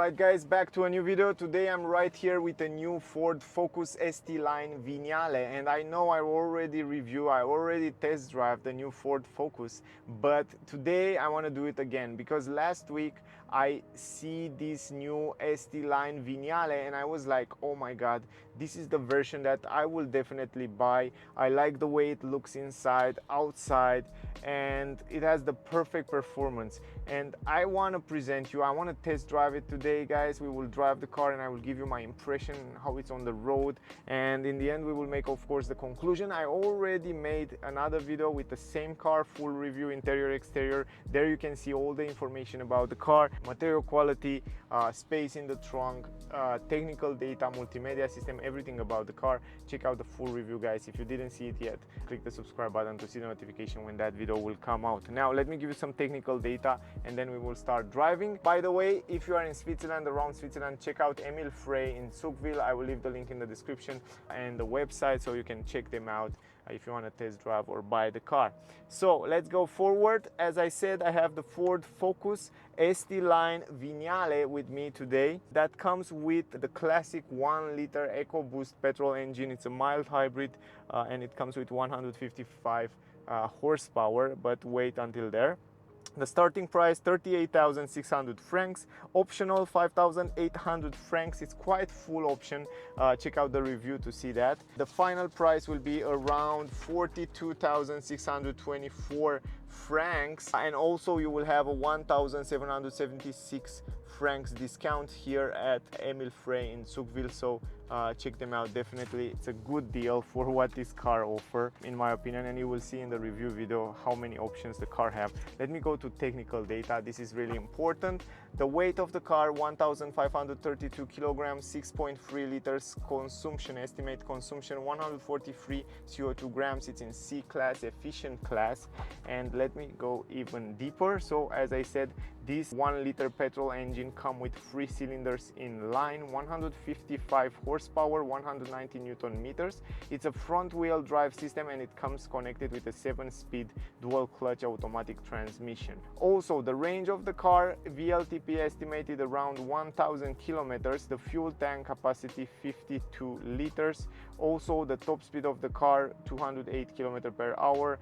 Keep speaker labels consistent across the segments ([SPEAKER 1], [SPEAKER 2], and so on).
[SPEAKER 1] Alright guys, back to a new video. Today I'm right here with a new Ford Focus ST-Line Vignale, and I know I already test drive the new Ford Focus, but today I want to do it again because last week I see this new ST-Line Vignale and I was like, oh my god, this is the version that I will definitely buy. I like the way it looks inside, outside, and it has the perfect performance. And I want to present you, I want to test drive it today, guys. We will drive the car and I will give you my impression, how it's on the road, and in the end we will make, of course, the conclusion. I already made another video with the same car, full review, interior, exterior. There you can see all the information about the car, material quality, space in the trunk, technical data, multimedia system, everything about the car. Check out the full review, guys. If you didn't see it yet, click the subscribe button to see the notification when that video will come out. Now let me give you some technical data and then we will start driving. By the way, if you are in Switzerland, around Switzerland, check out McPherson in Zuchwil. I will leave the link in the description and the website so you can check them out if you want to test drive or buy the car. So let's go forward. As I said, I have the Ford Focus ST-Line Vignale with me today. That comes with the classic 1-liter EcoBoost petrol engine. It's a mild hybrid and it comes with 155 horsepower, but wait until there. The starting price 38,600 francs, optional 5,800 francs. It's quite full option. Check out the review to see that. The final price will be around 42,624 francs, and also you will have a 1,776 francs discount here at McPherson in Zuchwil, so check them out. Definitely it's a good deal for what this car offers, in my opinion, and you will see in the review video how many options the car have. Let me go to technical data. This is really important. The weight of the car 1,532 kilograms, 6.3 liters consumption, estimate consumption 143 CO2 grams. It's in C class, efficient class. And let me go even deeper. So as I said, this 1-liter petrol engine comes with 3 cylinders in line, 155 horsepower, 190 Newton meters. It's a front-wheel drive system and it comes connected with a 7-speed dual-clutch automatic transmission. Also, the range of the car, VLTP estimated around 1,000 kilometers. The fuel tank capacity 52 liters. Also, the top speed of the car 208 kilometers per hour.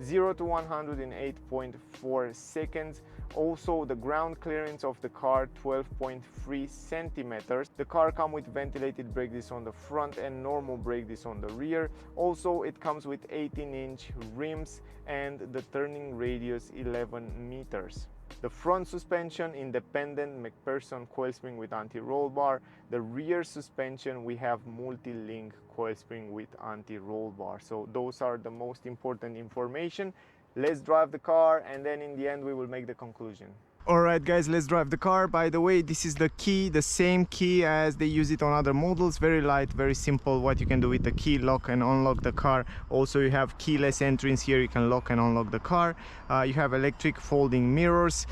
[SPEAKER 1] 0 to 100 in 8.4 seconds. Also, the ground clearance of the car 12.3 centimeters. The car comes with ventilated brake discs on the front and normal brake discs on the rear. Also, it comes with 18-inch rims and the turning radius 11 meters. The front suspension, independent McPherson coil spring with anti-roll bar. The rear suspension, we have Multilink coil spring with anti-roll bar. So those are the most important information. Let's drive the car and then in the end we will make the conclusion. Alright guys, let's drive the car. By the way, this is the key, the same key as they use it on other models. Very light, very simple what you can do with the key, lock and unlock the car. Also you have keyless entrance here, you can lock and unlock the car. You have electric folding mirrors.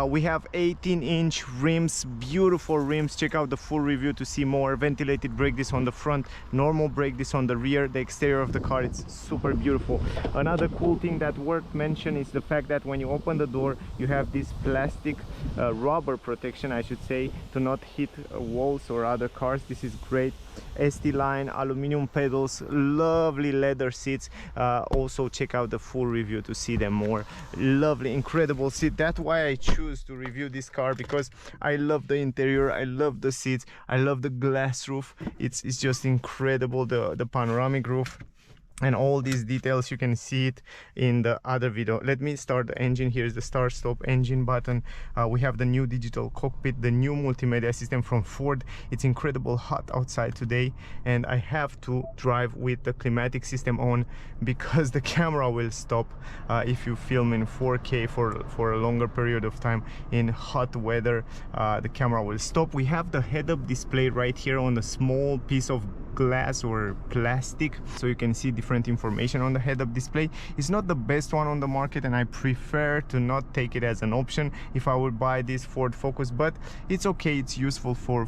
[SPEAKER 1] We have 18-inch rims, beautiful rims. Check out the full review to see more. Ventilated brake disc on the front, normal brake disc on the rear. The exterior of the car, it's super beautiful. Another cool thing that worth mention is the fact that when you open the door, you have this plastic rubber protection, I should say, to not hit walls or other cars. This is great. ST-Line aluminum pedals, lovely leather seats. Also check out the full review to see them more. Lovely, incredible seat. That's why I choose to review this car, because I love the interior, I love the seats, I love the glass roof. It's just incredible, the panoramic roof. And all these details, you can see it in the other video. Let me start the engine. Here's the start stop engine button. We have the new digital cockpit, the new multimedia system from Ford. It's incredible hot outside today and I have to drive with the climatic system on because the camera will stop if you film in 4K for a longer period of time in hot weather. The camera will stop. We have the head-up display right here on the small piece of glass or plastic, so you can see different information on the head-up display. It's not the best one on the market, and I prefer to not take it as an option if I would buy this Ford Focus, but it's okay, it's useful for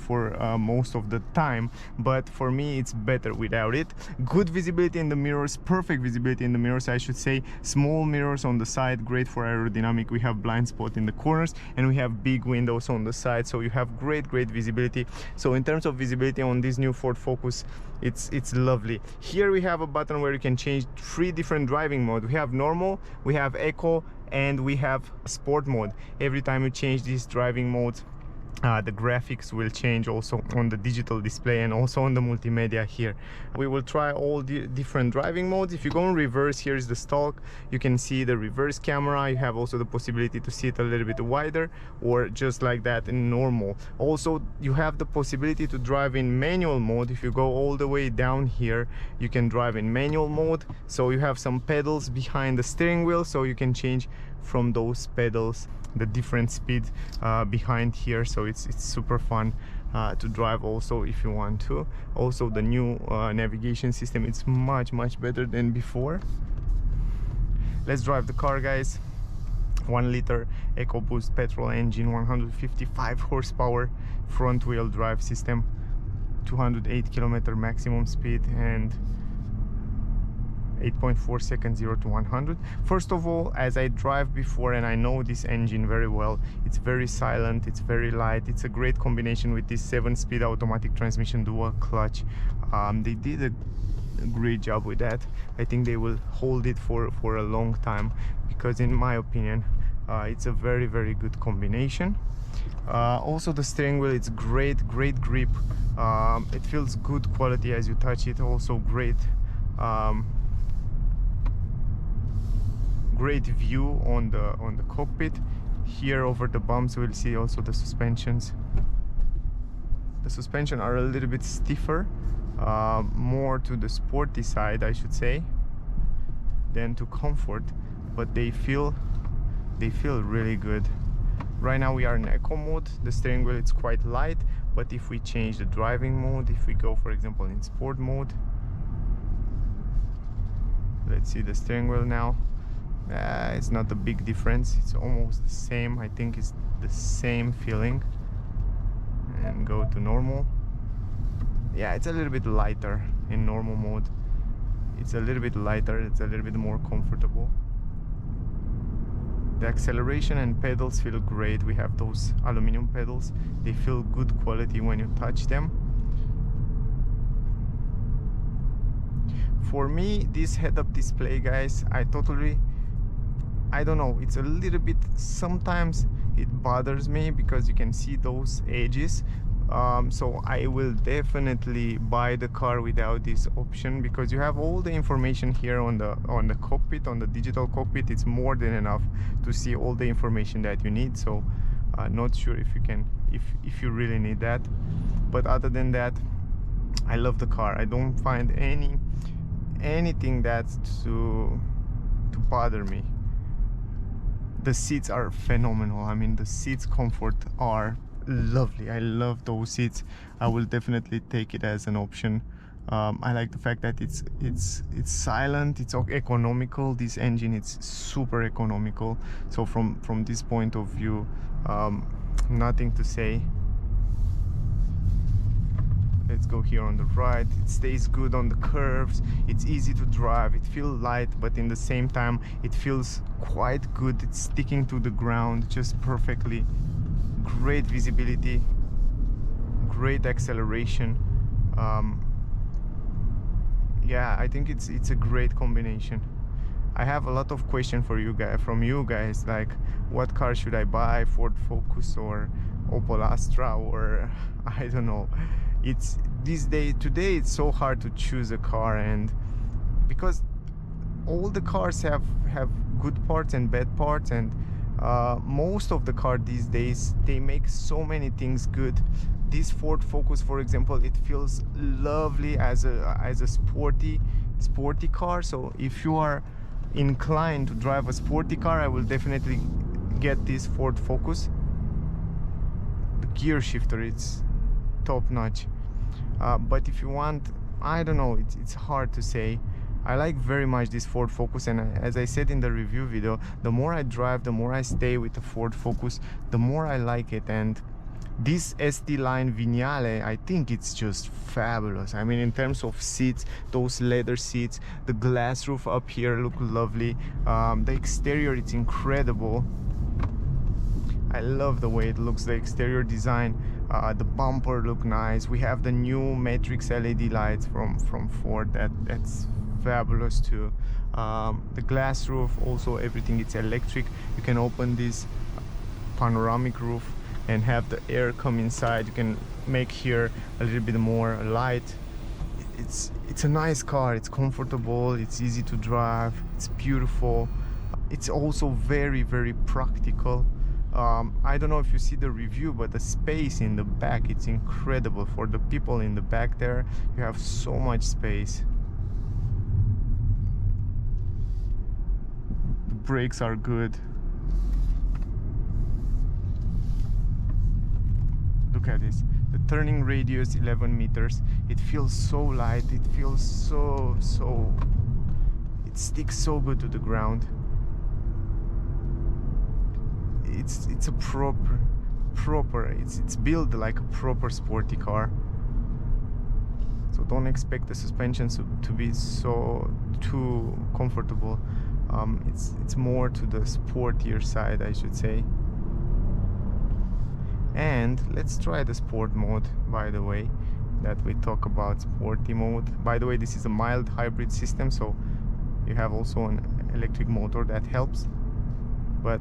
[SPEAKER 1] most of the time, but for me it's better without it. Good visibility in the mirrors, perfect visibility in the mirrors, I should say. Small mirrors on the side, great for aerodynamic. We have blind spot in the corners, and we have big windows on the side, so you have great visibility. So in terms of visibility on this new Ford Focus, it's lovely. Here we have a button where you can change 3 different driving modes. We have normal, we have eco, and we have sport mode. Every time you change these driving modes, the graphics will change also on the digital display and also on the multimedia here. We will try all the different driving modes. If you go in reverse, here is the stock. You can see the reverse camera. You have also the possibility to see it a little bit wider, or just like that in normal. Also, you have the possibility to drive in manual mode. If you go all the way down here, you can drive in manual mode. So you have some pedals behind the steering wheel, so you can change from those pedals the different speed behind here, so it's super fun to drive also if you want to. Also the new navigation system, it's much better than before. Let's drive the car, guys. 1 liter EcoBoost petrol engine, 155 horsepower, front wheel drive system, 208 km maximum speed, and 8.4 seconds 0 to 100. First of all, as I drive before and I know this engine very well, it's very silent, it's very light. It's a great combination with this 7-speed automatic transmission dual clutch. They did a great job with that. I think they will hold it for a long time, because in my opinion it's a very good combination. Also the steering wheel, it's great grip. It feels good quality as you touch it. Also great view on the cockpit. Here over the bumps we'll see also the suspensions. The suspension are a little bit stiffer, more to the sporty side, I should say, than to comfort, but they feel really good. Right now we are in eco mode. The steering wheel, it's quite light, but if we change the driving mode, if we go for example in sport mode, let's see the steering wheel now. It's not a big difference, it's almost the same. I think it's the same feeling. And go to normal. Yeah, it's a little bit lighter in normal mode. It's a little bit lighter, it's a little bit more comfortable. The acceleration and pedals feel great. We have those aluminum pedals. They feel good quality when you touch them. For me, this head-up display, guys, I don't know, it's a little bit, sometimes it bothers me because you can see those edges. So I will definitely buy the car without this option, because you have all the information here on the cockpit, on the digital cockpit. It's more than enough to see all the information that you need. So not sure if you can, if you really need that. But other than that, I love the car. I don't find anything that's to bother me. The seats are phenomenal. I mean, the seats comfort are lovely. I love those seats. I will definitely take it as an option. I like the fact that it's silent, it's economical. This engine, it's super economical. So from this point of view, nothing to say. Let's go here on the right. It stays good on the curves. It's easy to drive. It feels light, but in the same time it feels quite good. It's sticking to the ground just perfectly. Great visibility, great acceleration. Yeah, I think it's a great combination. I have a lot of questions for you guys, from you guys, like what car should I buy? Ford Focus or Opel Astra, or I don't know. It's today it's so hard to choose a car, and because all the cars have good parts and bad parts, and most of the cars these days, they make so many things good. This Ford Focus, for example, it feels lovely as a sporty car. So if you are inclined to drive a sporty car, I will definitely get this Ford Focus. The gear shifter, it's top notch. But if you want I don't know, it's hard to say. I like very much this Ford Focus, and as I said in the review video, the more I drive, the more I stay with the Ford Focus, the more I like it. And this SCTi Vignale, I think it's just fabulous. I mean, in terms of seats, those leather seats, the glass roof up here look lovely. The exterior, it's incredible. I love the way it looks, the exterior design. The bumper look nice. We have the new Matrix LED lights from Ford. That's fabulous too. The glass roof, also everything, it's electric. You can open this panoramic roof and have the air come inside. You can make here a little bit more light. It's a nice car. It's comfortable, it's easy to drive, it's beautiful. It's also very, very practical. I don't know if you see the review, but the space in the back, it's incredible. For the people in the back there, you have so much space. The brakes are good. Look at this. The turning radius 11 meters. It feels so light. It feels so it sticks so good to the ground. It's a proper it's built like a proper sporty car. So don't expect the suspension to be so too comfortable. It's more to the sportier side, I should say. And let's try the sport mode, by the way, that we talk about. Sporty mode, by the way, this is a mild hybrid system, so you have also an electric motor that helps. But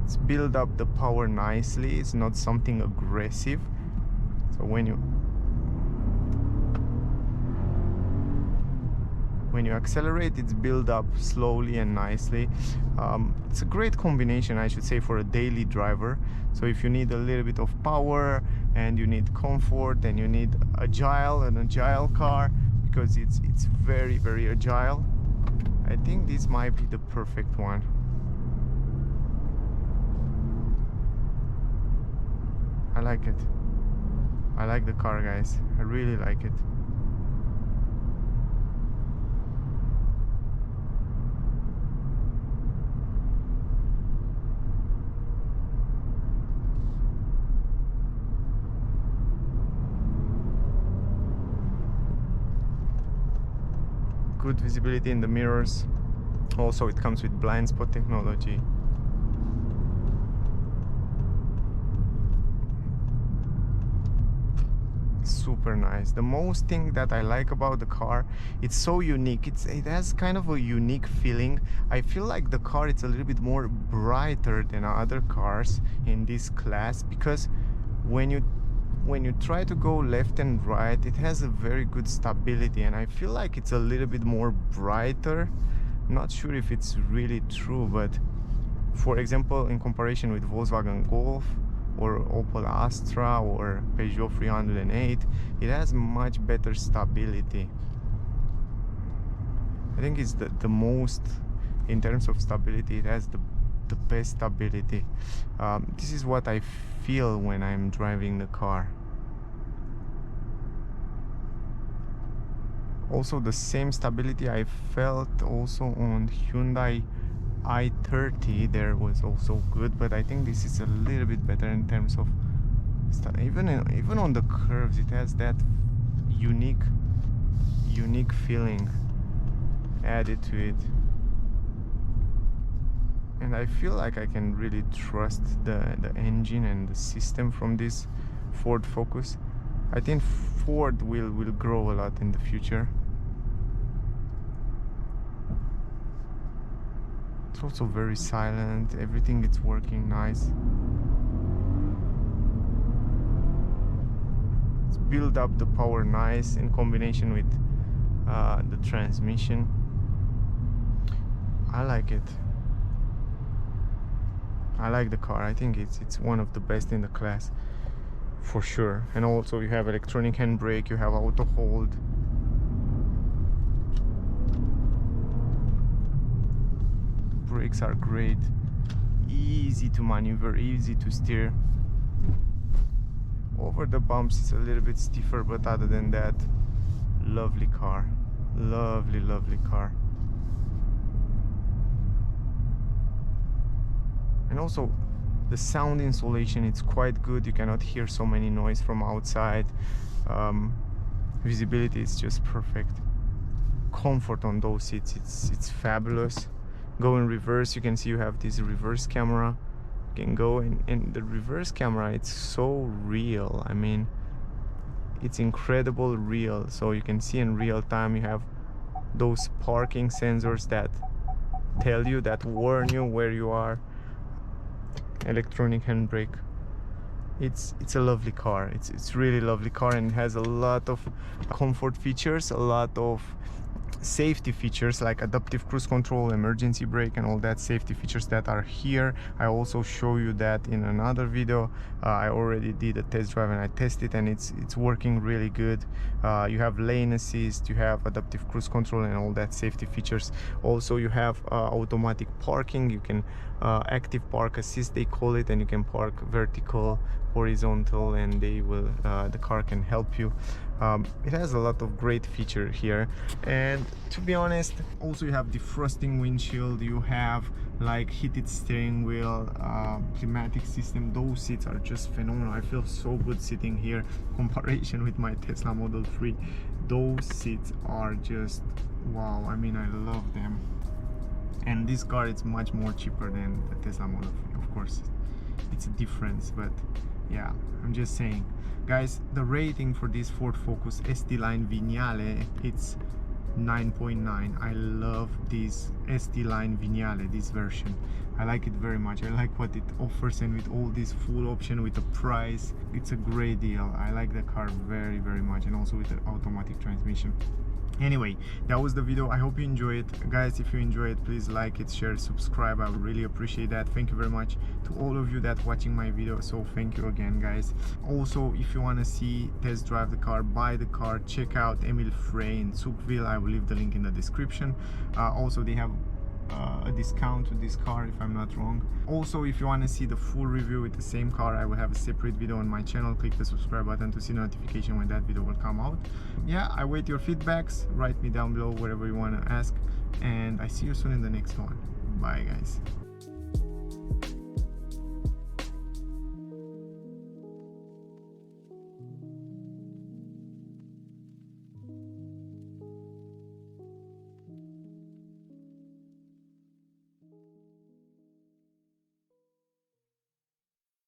[SPEAKER 1] it's build up the power nicely. It's not something aggressive, so when you accelerate, it's built up slowly and nicely. It's a great combination, I should say, for a daily driver. So if you need a little bit of power and you need comfort and you need an agile car, because it's very, very agile, I think this might be the perfect one. I like it. I like the car, guys. I really like it. Good visibility in the mirrors. Also, it comes with blind spot technology. Super nice. The most thing that I like about the car, it's so unique. It has kind of a unique feeling. I feel like the car, it's a little bit more brighter than other cars in this class, because when you try to go left and right, it has a very good stability, and I feel like it's a little bit more brighter. Not sure if it's really true, but for example, in comparison with Volkswagen Golf or Opel Astra or Peugeot 308, it has much better stability. I think it's the most, in terms of stability, it has the best stability. This is what I feel when I'm driving the car. Also, the same stability I felt also on Hyundai i30 there was also good, but I think this is a little bit better in terms of even on the curves. It has that unique feeling added to it, and I feel like I can really trust the engine and the system from this Ford Focus. I think Ford will grow a lot in the future. It's also very silent. Everything is working nice. It's build up the power nice in combination with the transmission. I like it. I like the car. I think it's one of the best in the class, for sure. And also you have electronic handbrake, you have auto hold. Brakes are great. easy to maneuver, easy to steer. Over the bumps it's a little bit stiffer, but other than that, lovely car. Lovely, lovely car. And also the sound insulation, it's quite good. You cannot hear so many noise from outside. Visibility is just perfect. Comfort on those seats, it's fabulous. Go in reverse, you can see you have this reverse camera. You can go in the reverse camera, it's so real. I mean, it's incredible real. So you can see in real time, you have those parking sensors that tell you, that warn you where you are. Electronic handbrake. It's a lovely car. It's really lovely car, and it has a lot of comfort features, a lot of safety features like adaptive cruise control, emergency brake, and all that safety features that are here. I also show you that in another video. I already did a test drive and I tested, and it's working really good. You have lane assist, you have adaptive cruise control, and all that safety features. Also you have automatic parking. You can active park assist, they call it, and you can park vertical, horizontal, and they will the car can help you. It has a lot of great feature here, and to be honest, also you have defrosting windshield, you have like heated steering wheel, climatic system. Those seats are just phenomenal. I feel so good sitting here comparison with my Tesla Model 3. Those seats are just wow. I mean, I love them. And this car is much more cheaper than the Tesla Model 3. Of course, it's a difference, but yeah, I'm just saying. Guys, the rating for this Ford Focus ST-Line Vignale, it's 9.9. I love this ST-Line Vignale, this version. I like it very much. I like what it offers, and with all this full option, with the price, it's a great deal. I like the car very, very much, and also with the automatic transmission. Anyway, that was the video. I hope you enjoy it, guys. If you enjoy it, please like it, share, subscribe. I would really appreciate that. Thank you very much to all of you that watching my video. So thank you again, guys. Also, if you want to see, test drive the car, buy the car, check out Emil Frey in Zuchwil. I will leave the link in the description. Also, they have a discount to this car, if I'm not wrong. Also, if you want to see the full review with the same car, I will have a separate video on my channel. Click the subscribe button to see notification when that video will come out. Yeah, I wait your feedbacks. Write me down below whatever you want to ask, and I see you soon in the next one. Bye, guys.